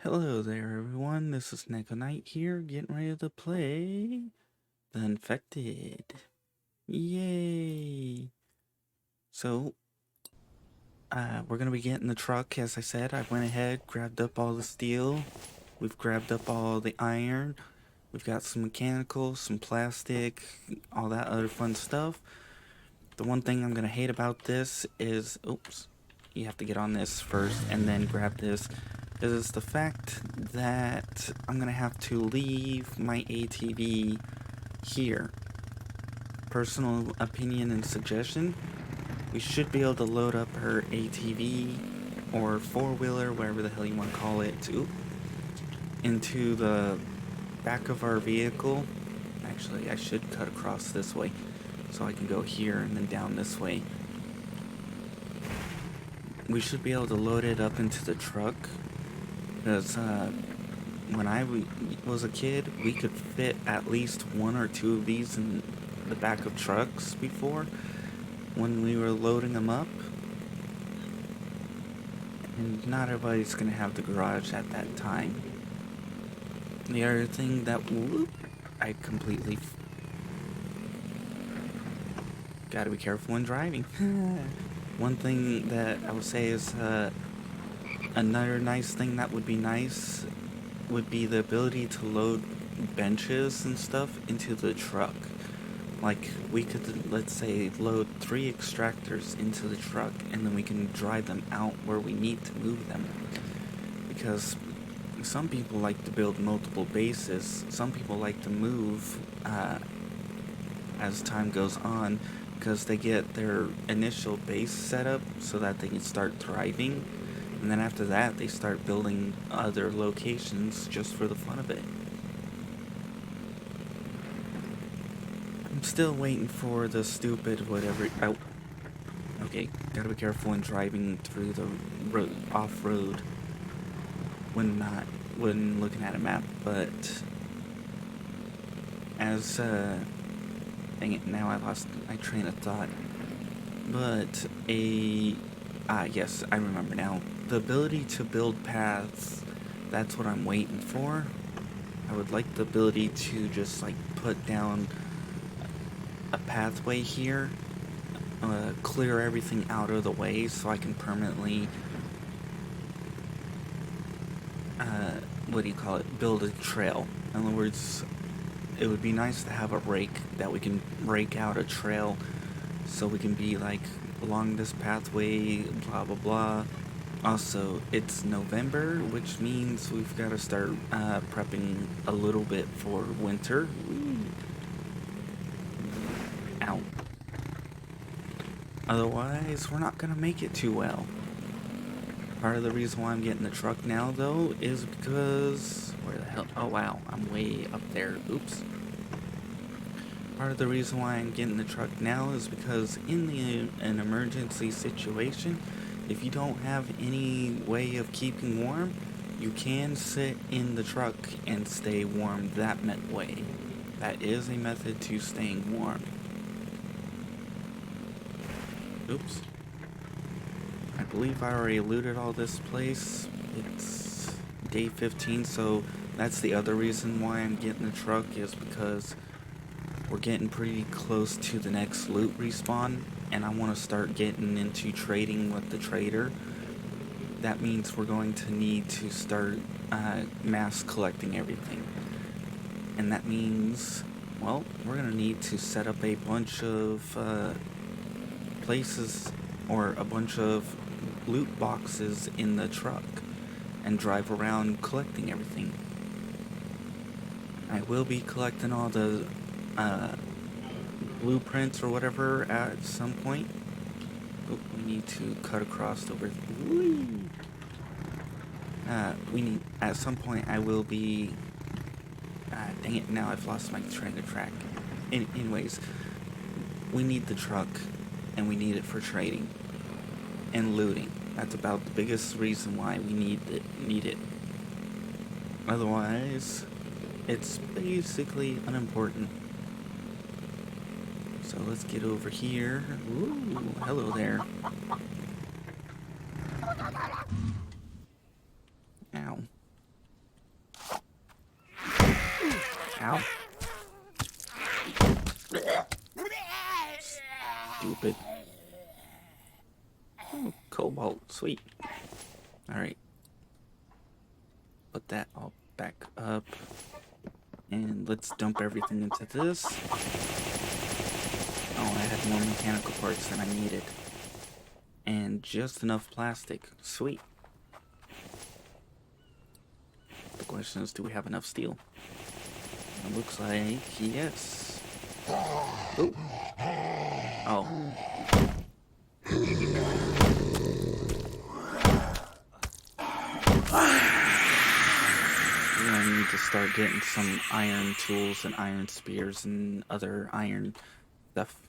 Hello there, everyone. This is Neko here, getting ready to play The Infected. Yay! So, we're gonna be getting the truck. As I said, I went ahead, grabbed up all the steel. We've grabbed up all the iron. We've got some mechanical, some plastic, all that other fun stuff. The one thing I'm gonna hate about this is, oops, you have to get on this first and then grab this, is the fact that I'm gonna have to leave my ATV here. Personal opinion and suggestion, we should be able to load up her ATV or four-wheeler, whatever the hell you want to call it, into the back of our vehicle. Actually, I should cut across this way so I can go here and then down this way. We should be able to load it up into the truck because when I was a kid, we could fit at least one or two of these in the back of trucks before when we were loading them up. And not everybody's going to have the garage at that time. The other thing that I completely gotta be careful when driving. One thing that I would say is another nice thing that would be nice would be the ability to load benches and stuff into the truck. Like, we could, let's say, load 3 extractors into the truck, and then we can drive them out where we need to move them. Because some people like to build multiple bases. Some people like to move as time goes on, because they get their initial base set up so that they can start thriving. And then after that, they start building other locations just for the fun of it. I'm still waiting for the stupid whatever. Oh, okay. Gotta be careful when driving through the off-road when looking at a map. But as dang it, now I lost my train of thought. But yes, I remember now. The ability to build paths, that's what I'm waiting for. I would like the ability to just, like, put down a pathway here, clear everything out of the way so I can permanently, build a trail. In other words, it would be nice to have a rake that we can rake out a trail so we can be like along this pathway, blah blah blah. Also, it's November, which means we've got to start prepping a little bit for winter. Ow. Otherwise, we're not gonna make it too well. Part of the reason why I'm getting the truck now, though, is because... Where the hell? Oh, wow. I'm way up there. Oops. Part of the reason why I'm getting the truck now is because in an emergency situation, if you don't have any way of keeping warm, you can sit in the truck and stay warm that way. That is a method to staying warm. Oops. I believe I already looted all this place. It's day 15, so that's the other reason why I'm getting the truck, is because we're getting pretty close to the next loot respawn, and I want to start getting into trading with the trader. That means we're going to need to start mass collecting everything. And that means, well, we're going to need to set up a bunch of places, or a bunch of loot boxes in the truck, and drive around collecting everything. I will be collecting all the blueprints or whatever at some point. Oh, we need to cut across over. At some point I will be, dang it, now I've lost my train of track. Anyways, we need the truck, and we need it for trading and looting. That's about the biggest reason why we need it. Otherwise, it's basically unimportant. So let's get over here. Ooh, hello there. Ow. Ow. Stupid. Oh, cobalt. Sweet. Alright. Put that all back up. And let's dump everything into this. Oh, I had more mechanical parts than I needed. And just enough plastic. Sweet. The question is, do we have enough steel? It looks like yes. Ooh. Oh. We're gonna need to start getting some iron tools and iron spears and other iron stuff.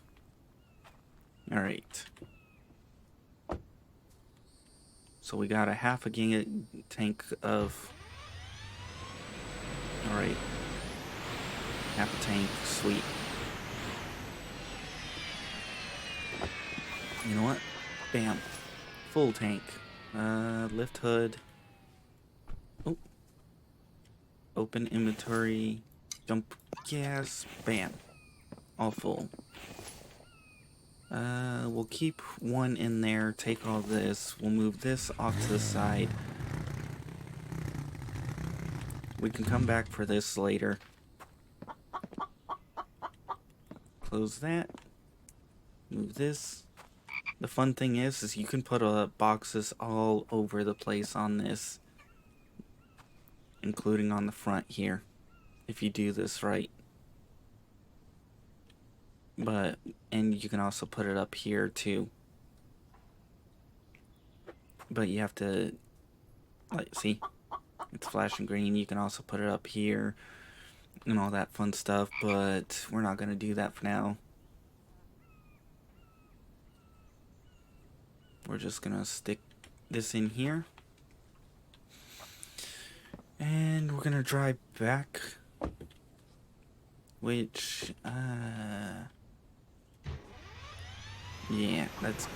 Alright. So we got a half a tank of... Alright. Half a tank, sweet. You know what? Bam. Full tank. Lift hood. Oh. Open inventory. Dump gas. Bam. All full. We'll keep one in there. Take all this. We'll move this off to the side. We can come back for this later. Close that. Move this. The fun thing is you can put boxes all over the place on this, including on the front here, if you do this right. And you can also put it up here too. But you have to, like, see, it's flashing green. You can also put it up here and all that fun stuff, but we're not gonna do that for now. We're just gonna stick this in here. And we're gonna drive back. Which, yeah, that's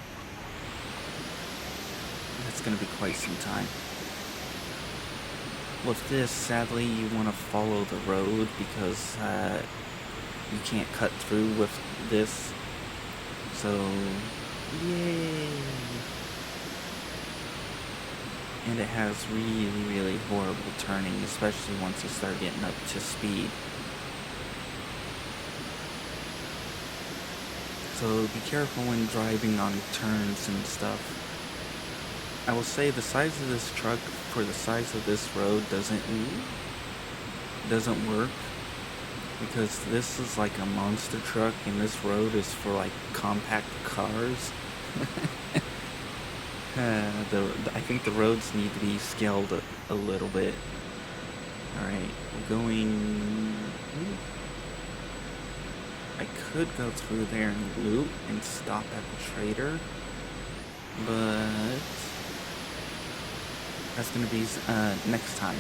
gonna be quite some time. With this, sadly, you want to follow the road because, you can't cut through with this. So, yay! And it has really, really horrible turning, especially once you start getting up to speed. So be careful when driving on turns and stuff. I will say the size of this truck for the size of this road doesn't work, because this is like a monster truck and this road is for like compact cars. I think the roads need to be scaled a little bit. Alright, we're going... I could go through there and loot and stop at the trader, but that's gonna be next time.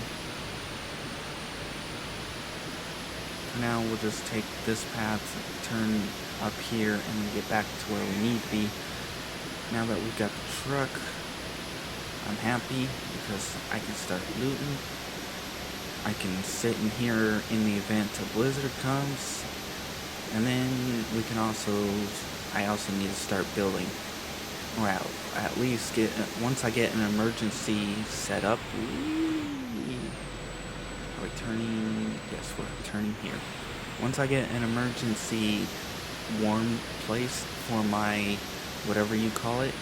For now, we'll just take this path, turn up here, and then get back to where we need to be. Now that we've got the truck, I'm happy because I can start looting. I can sit in here in the event a blizzard comes. And then we can I also need to start building. Well, at least once I get an emergency set up. Are we turning? Yes, we're turning here. Once I get an emergency warm place for my, whatever you call it,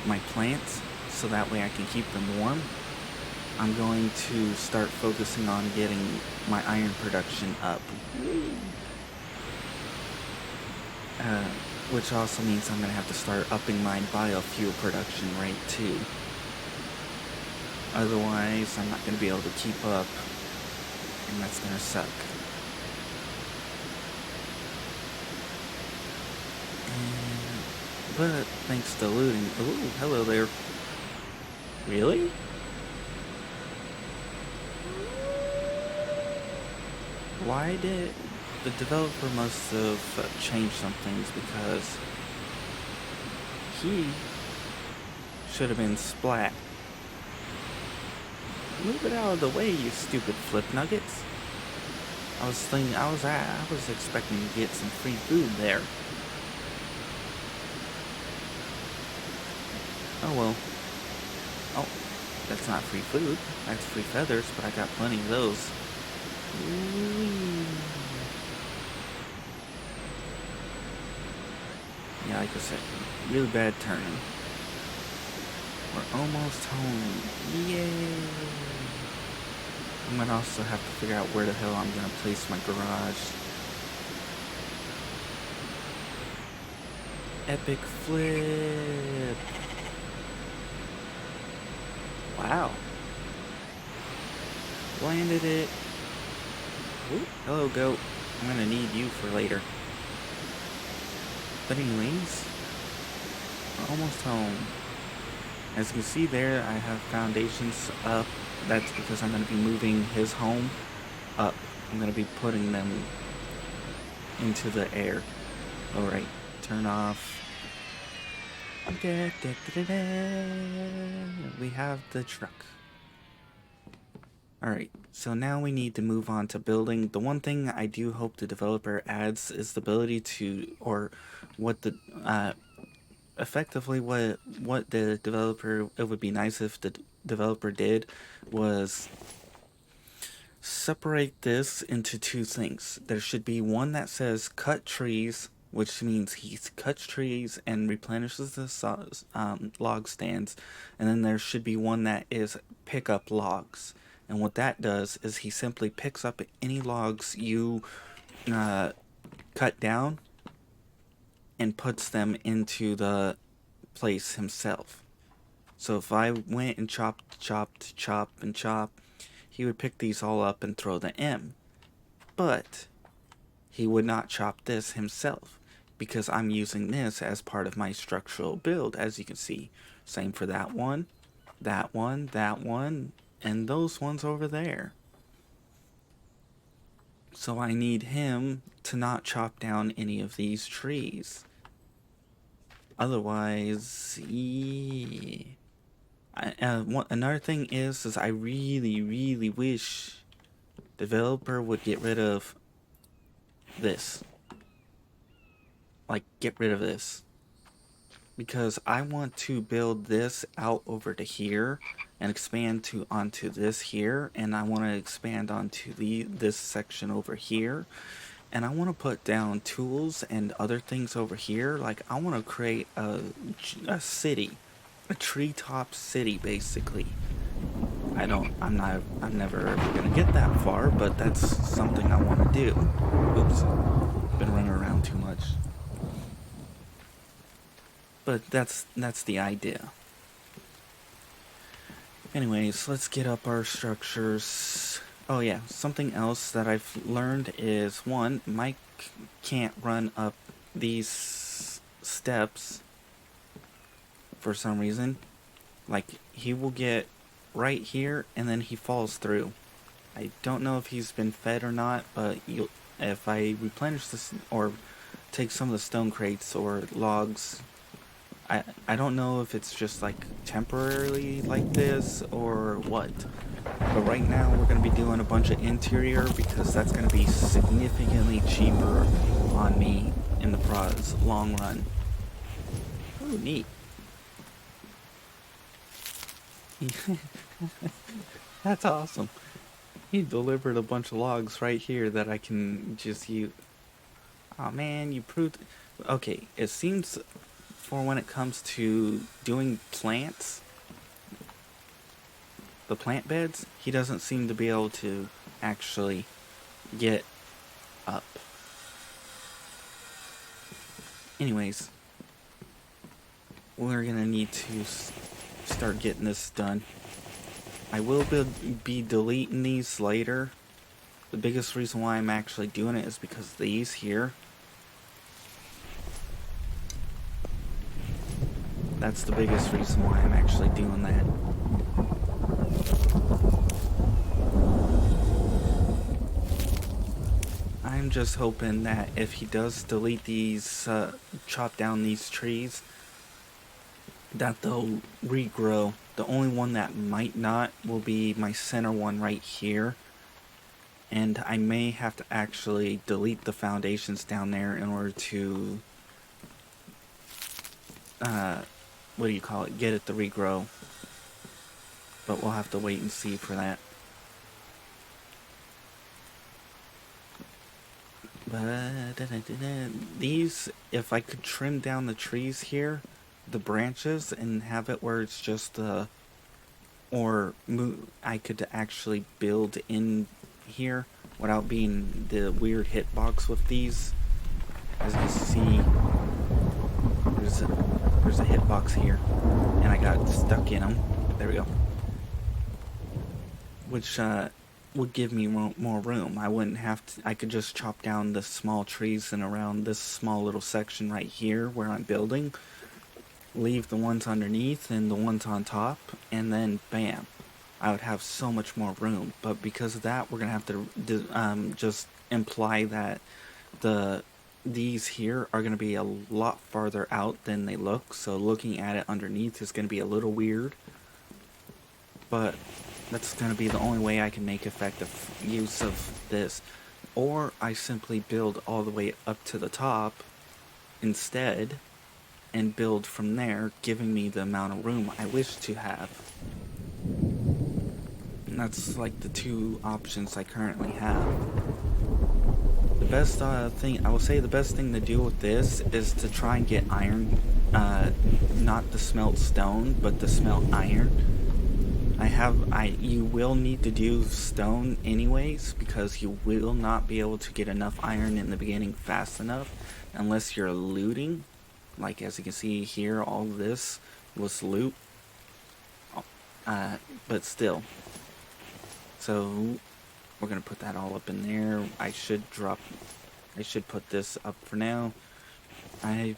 my plants, so that way I can keep them warm, I'm going to start focusing on getting my iron production up. Which also means I'm going to have to start upping my biofuel production rate too. Otherwise, I'm not going to be able to keep up, and that's going to suck. But thanks to looting... Ooh, hello there. Really? Why did... The developer must have changed some things, because he should have been Splat. Move it out of the way, you stupid flip nuggets. I was expecting to get some free food there. Oh well. Oh, that's not free food. That's free feathers, but I got plenty of those. Ooh. Yeah, like I said, really bad turning. We're almost home. Yay! I'm gonna also have to figure out where the hell I'm gonna place my garage. Epic flip! Wow. Landed it. Ooh, hello, goat. I'm gonna need you for later. But anyways, we're almost home. As you can see there, I have foundations up. That's because I'm gonna be moving his home up. I'm gonna be putting them into the air. Alright, turn off. We have the truck. Alright, so now we need to move on to building. The one thing I do hope the developer adds is the ability to, or what the, effectively what the developer, it would be nice if the developer did was separate this into two things. There should be one that says cut trees, which means he cuts trees and replenishes the log stands, and then there should be one that is pick up logs. And what that does is he simply picks up any logs you cut down and puts them into the place himself. So if I went and chopped, and chopped, he would pick these all up and throw the M. But he would not chop this himself because I'm using this as part of my structural build, as you can see. Same for that one, that one, that one, and those ones over there. So I need him to not chop down any of these trees. Otherwise, yeah. Another thing is I really wish developer would get rid of this. Like, get rid of this. Because I want to build this out over to here and expand onto this here, and I want to expand onto this section over here, and I want to put down tools and other things over here. Like, I want to create a city, a treetop city, basically. I'm never ever gonna get that far, but that's something I want to do. Oops, been running around too much. But that's the idea. Anyways, let's get up our structures. Oh yeah, something else that I've learned is, one, Mike can't run up these steps for some reason. Like, he will get right here and then he falls through. I don't know if he's been fed or not, but if I replenish this or take some of the stone crates or logs, I don't know if it's just like temporarily like this or what. But right now we're going to be doing a bunch of interior because that's going to be significantly cheaper on me in the long run. Ooh, neat. That's awesome. He delivered a bunch of logs right here that I can just use. Oh man, you proved... Okay, it seems for when it comes to doing plants, the plant beds, he doesn't seem to be able to actually get up. Anyways, we're gonna need to start getting this done. I will be deleting these later. The biggest reason why I'm actually doing it is because these here, that's the biggest reason why I'm actually doing that. I'm just hoping that if he does delete these, chop down these trees, that they'll regrow. The only one that might not will be my center one right here. And I may have to actually delete the foundations down there in order to, what do you call it, get it to regrow. But we'll have to wait and see for that. But these, if I could trim down the trees here, the branches, and have it where it's just or move, I could actually build in here without being the weird hitbox with these. As you can see, there's a hitbox here, and I got stuck in them. There we go. Which would give me more room. I wouldn't have to. I could just chop down the small trees and around this small little section right here where I'm building. Leave the ones underneath and the ones on top, and then bam, I would have so much more room. But because of that, we're gonna have to just imply that these here are gonna be a lot farther out than they look. So looking at it underneath is gonna be a little weird. But that's gonna be the only way I can make effective use of this. Or I simply build all the way up to the top instead, and build from there, giving me the amount of room I wish to have. And that's like the two options I currently have. The best thing, I will say the best thing to do with this is to try and get iron, not the smelt stone, but the smelt iron. You will need to do stone anyways, because you will not be able to get enough iron in the beginning fast enough unless you're looting. Like as you can see here, all of this was loot. But still. So we're gonna put that all up in there. I should put this up for now. I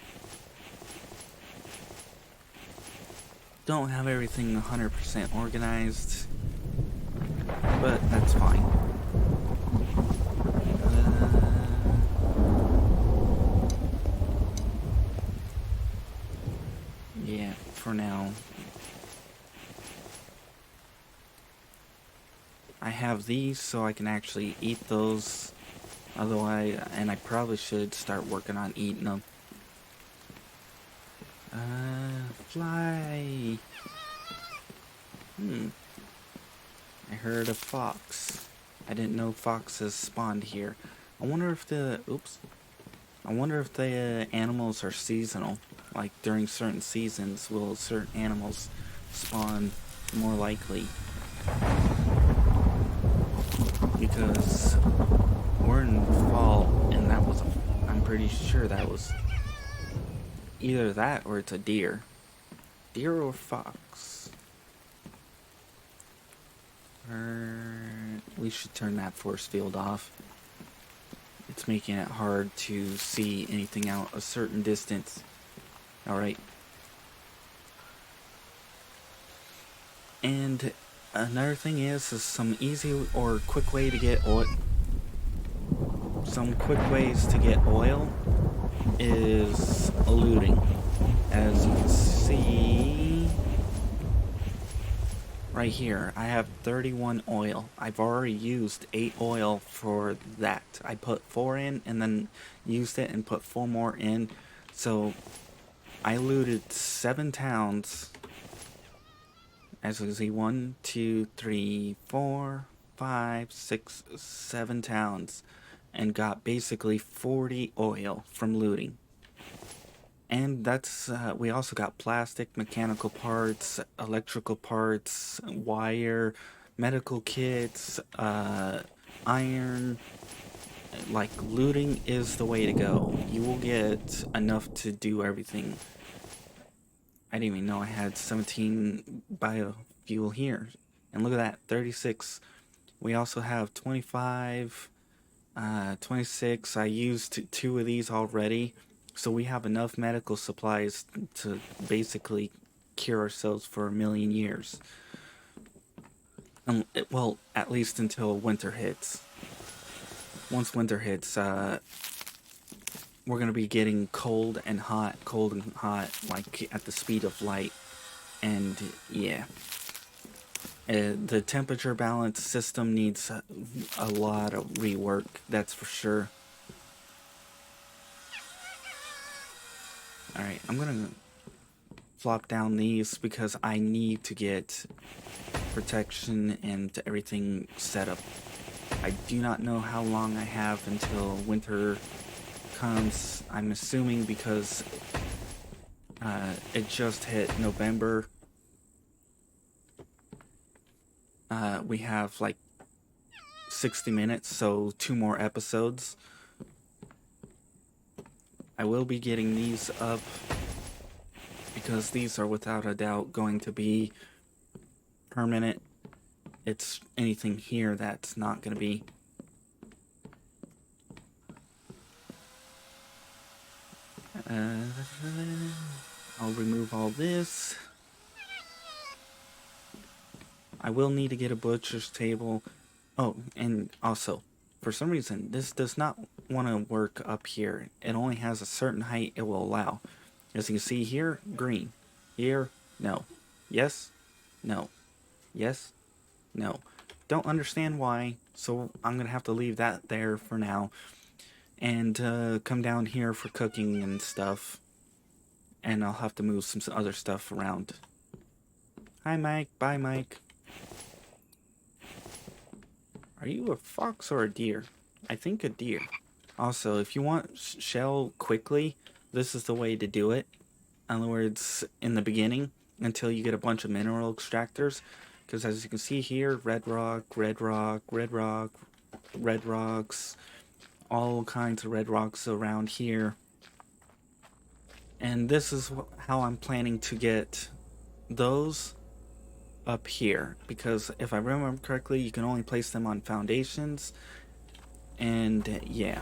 don't have everything 100% organized, but that's fine. Yeah, for now. I have these so I can actually eat those. Otherwise, and I probably should start working on eating them. Fly. I heard a fox. I didn't know foxes spawned here. I wonder if the animals are seasonal. Like during certain seasons, will certain animals spawn more likely? Because we're in fall, and I'm pretty sure that was either that or it's a deer. Deer or fox. We should turn that force field off. It's making it hard to see anything out a certain distance. Alright. And another thing is some easy or quick way to get oil. Some quick ways to get oil is looting. As you can see right here, I have 31 oil. I've already used 8 oil for that. I put 4 in and then used it and put 4 more in. So I looted 7 towns. As you can see, 1, 2, 3, 4, 5, 6, 7 towns, and got basically 40 oil from looting. And that's, we also got plastic, mechanical parts, electrical parts, wire, medical kits, iron. Like, looting is the way to go. You will get enough to do everything. I didn't even know I had 17 biofuel here. And look at that, 36. We also have 25, 26. I used 2 of these already. So we have enough medical supplies to basically cure ourselves for 1 million years. Well, at least until winter hits. Once winter hits, we're going to be getting cold and hot, like at the speed of light. And yeah. The temperature balance system needs a lot of rework, that's for sure. Alright, I'm gonna flop down these because I need to get protection and everything set up. I do not know how long I have until winter comes. I'm assuming because it just hit November. We have like 60 minutes, so 2 more episodes. I will be getting these up because these are without a doubt going to be permanent. It's anything here that's not going to be. I'll remove all this. I will need to get a butcher's table. Oh, and also, for some reason, this does not want to work up here. It only has a certain height it will allow. As you can see here, green. Here, no. Yes, no. Yes, no. Don't understand why, so I'm going to have to leave that there for now. And come down here for cooking and stuff. And I'll have to move some other stuff around. Hi, Mike. Bye, Mike. Are you a fox or a deer? I think a deer. Also, if you want shell quickly, this is the way to do it. In other words, in the beginning, until you get a bunch of mineral extractors. Because as you can see here, red rock, red rock, red rock, red rocks, all kinds of red rocks around here. And this is how I'm planning to get those up here, because if I remember correctly, you can only place them on foundations. And yeah,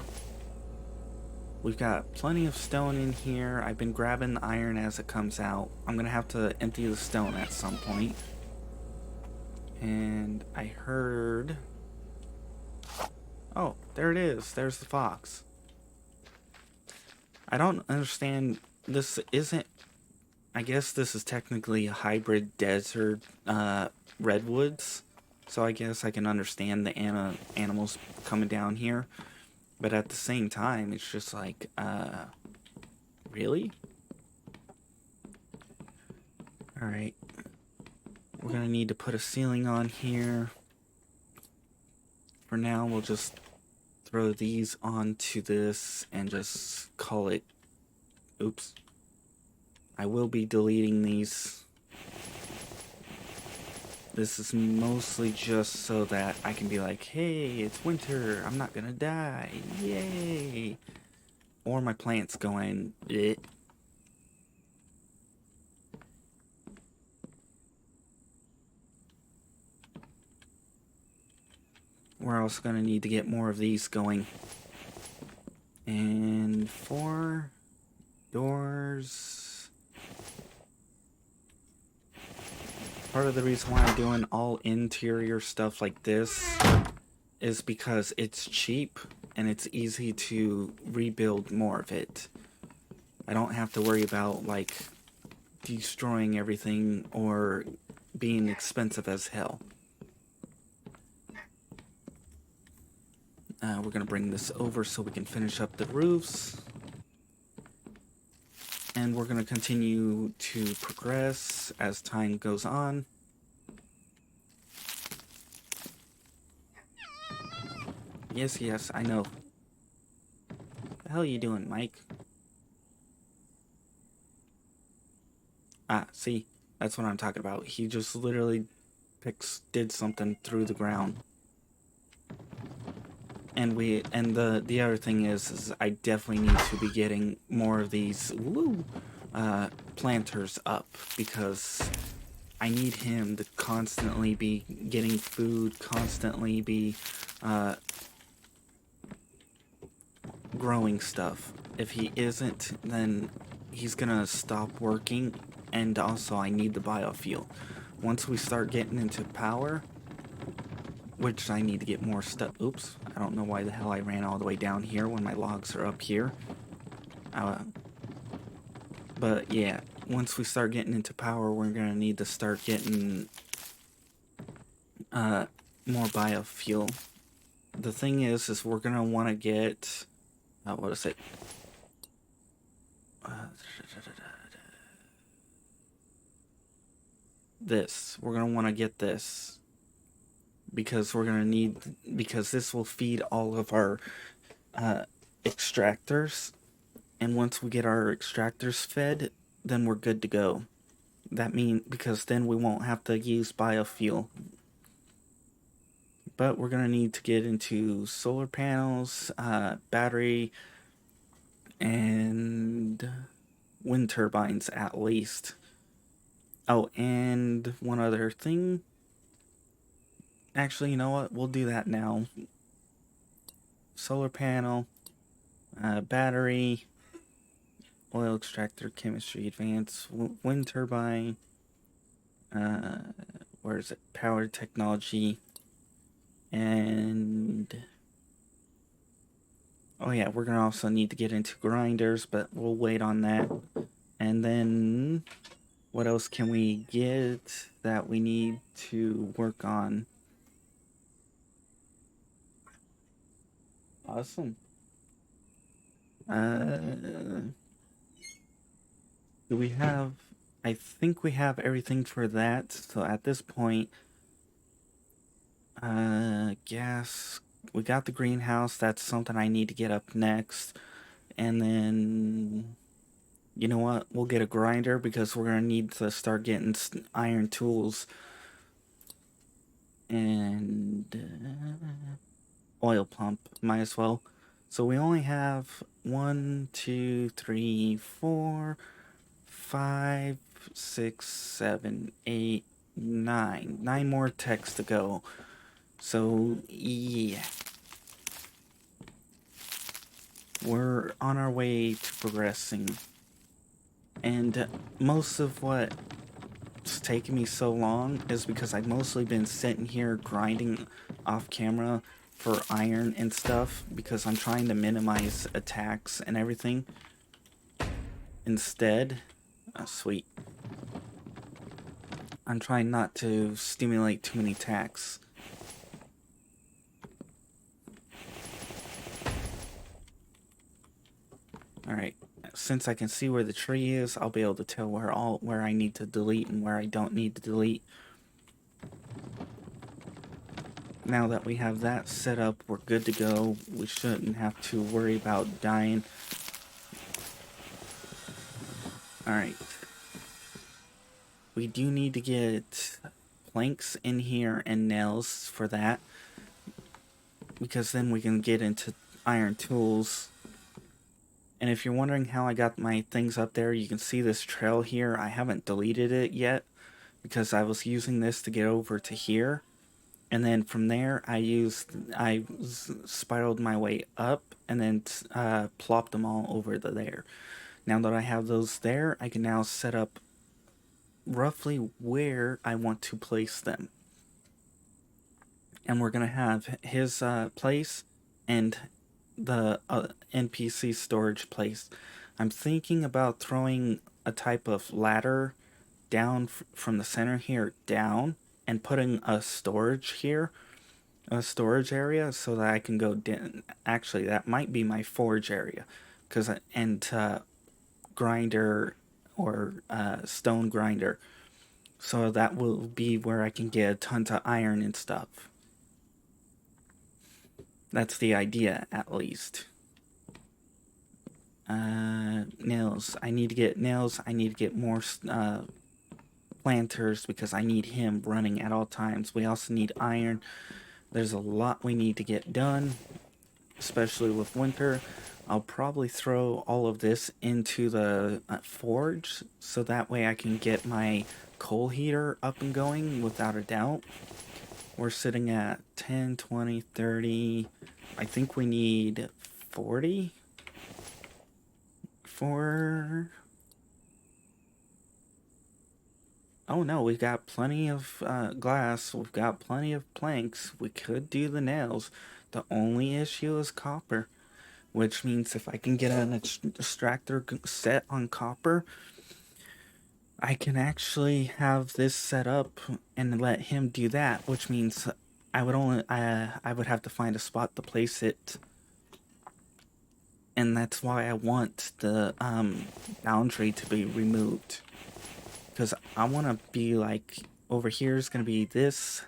we've got plenty of stone in here. I've been grabbing the iron as it comes out. I'm gonna have to empty the stone at some point. And I heard, oh, there it is. There's the fox. I don't understand. This isn't, I guess this is technically a hybrid desert redwoods, so I guess I can understand the animals coming down here, but at the same time, it's just like, really? Alright, we're gonna need to put a ceiling on here. For now, we'll just throw these onto this and just call it, oops. I will be deleting these. This is mostly just so that I can be like, hey, it's winter, I'm not gonna die, yay! Or my plant's going, bleh. We're also gonna need to get more of these going. And 4 doors. Part of the reason why I'm doing all interior stuff like this is because it's cheap and it's easy to rebuild more of it. I don't have to worry about like destroying everything or being expensive as hell. We're gonna bring this over so we can finish up the roofs. And we're going to continue to progress as time goes on. Yes, yes, I know. What the hell are you doing, Mike? Ah, see? That's what I'm talking about. He just literally did something through the ground. And the other thing is I definitely need to be getting more of these planters up, because I need him to constantly be getting food, constantly be growing stuff. If he isn't, then he's gonna stop working, and also I need the biofuel. Once we start getting into power, which I need to get more stuff. Oops, I don't know why the hell I ran all the way down here when my logs are up here. But yeah, once we start getting into power, we're gonna need to start getting more biofuel. The thing is we're gonna want to get what is it? This. We're gonna want to get this because we're gonna need because this will feed all of our extractors, and once we get our extractors fed, then we're good to go. That means because then we won't have to use biofuel. But we're gonna need to get into solar panels, battery, and wind turbines at least. Oh, and one other thing. Actually, you know what? We'll do that now. Solar panel, battery, oil extractor, chemistry advance, wind turbine, where is it? Power technology, and oh yeah, we're gonna also need to get into grinders, but we'll wait on that. And then what else can we get that we need to work on? Awesome. Do we have... I think we have everything for that. So at this point, gas. We got the greenhouse. That's something I need to get up next. And then, you know what? We'll get a grinder because we're going to need to start getting iron tools. And oil pump. Might as well. So we only have 1, 2, 3, 4, 5, 6, 7, 8, 9. 9 more techs to go. So, yeah. We're on our way to progressing. And most of what's taken me so long is because I've mostly been sitting here grinding off camera for iron and stuff because I'm trying to minimize attacks and everything. Instead, sweet. I'm trying not to stimulate too many attacks. Alright, since I can see where the tree is, I'll be able to tell where I need to delete and where I don't need to delete. Now that we have that set up, we're good to go. We shouldn't have to worry about dying. Alright. We do need to get planks in here and nails for that, because then we can get into iron tools. And if you're wondering how I got my things up there, you can see this trail here. I haven't deleted it yet because I was using this to get over to here. And then from there, I spiraled my way up and then plopped them all over there. Now that I have those there, I can now set up roughly where I want to place them. And we're going to have his place and the NPC storage place. I'm thinking about throwing a type of ladder down from the center here down and putting a storage here, a storage area, so that I can go down. Actually, that might be my forge area, and grinder or stone grinder, so that will be where I can get tons of iron and stuff. That's the idea, at least. Nails. I need to get nails. I need to get more planters because I need him running at all times. We also need iron. There's a lot we need to get done, especially with winter. I'll probably throw all of this into the forge, so that way I can get my coal heater up and going without a doubt. We're sitting at 10, 20, 30. I think we need 40 for... Oh no, we've got plenty of glass. We've got plenty of planks. We could do the nails. The only issue is copper, which means if I can get an extractor set on copper, I can actually have this set up and let him do that, which means I would have to find a spot to place it, and that's why I want the boundary to be removed, because I want to be like, over here is going to be this,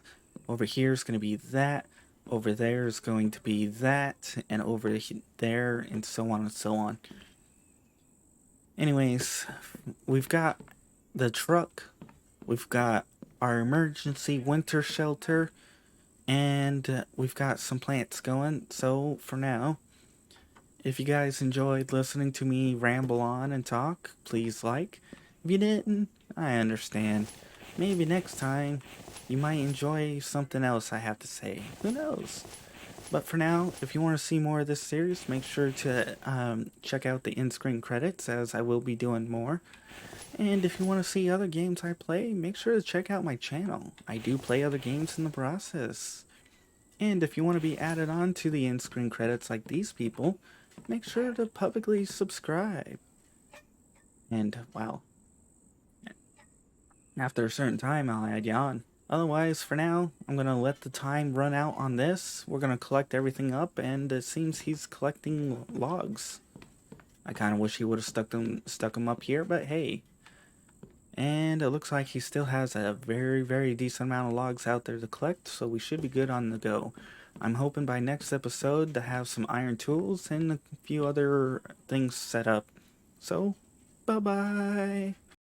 over here is going to be that, over there is going to be that, and over there, and so on and so on. Anyways, we've got the truck, we've got our emergency winter shelter, and we've got some plants going. So for now, if you guys enjoyed listening to me ramble on and talk, please like. If you didn't, I understand. Maybe next time you might enjoy something else I have to say. Who knows? But for now, if you want to see more of this series, make sure to check out the in-screen credits, as I will be doing more. And if you want to see other games I play, make sure to check out my channel. I do play other games in the process. And if you want to be added on to the in-screen credits like these people, make sure to publicly subscribe. And, wow, after a certain time, I'll add you on. Otherwise, for now, I'm going to let the time run out on this. We're going to collect everything up, and it seems he's collecting logs. I kind of wish he would have stuck them up here, but hey. And it looks like he still has a very, very decent amount of logs out there to collect, so we should be good on the go. I'm hoping by next episode to have some iron tools and a few other things set up. So, bye-bye.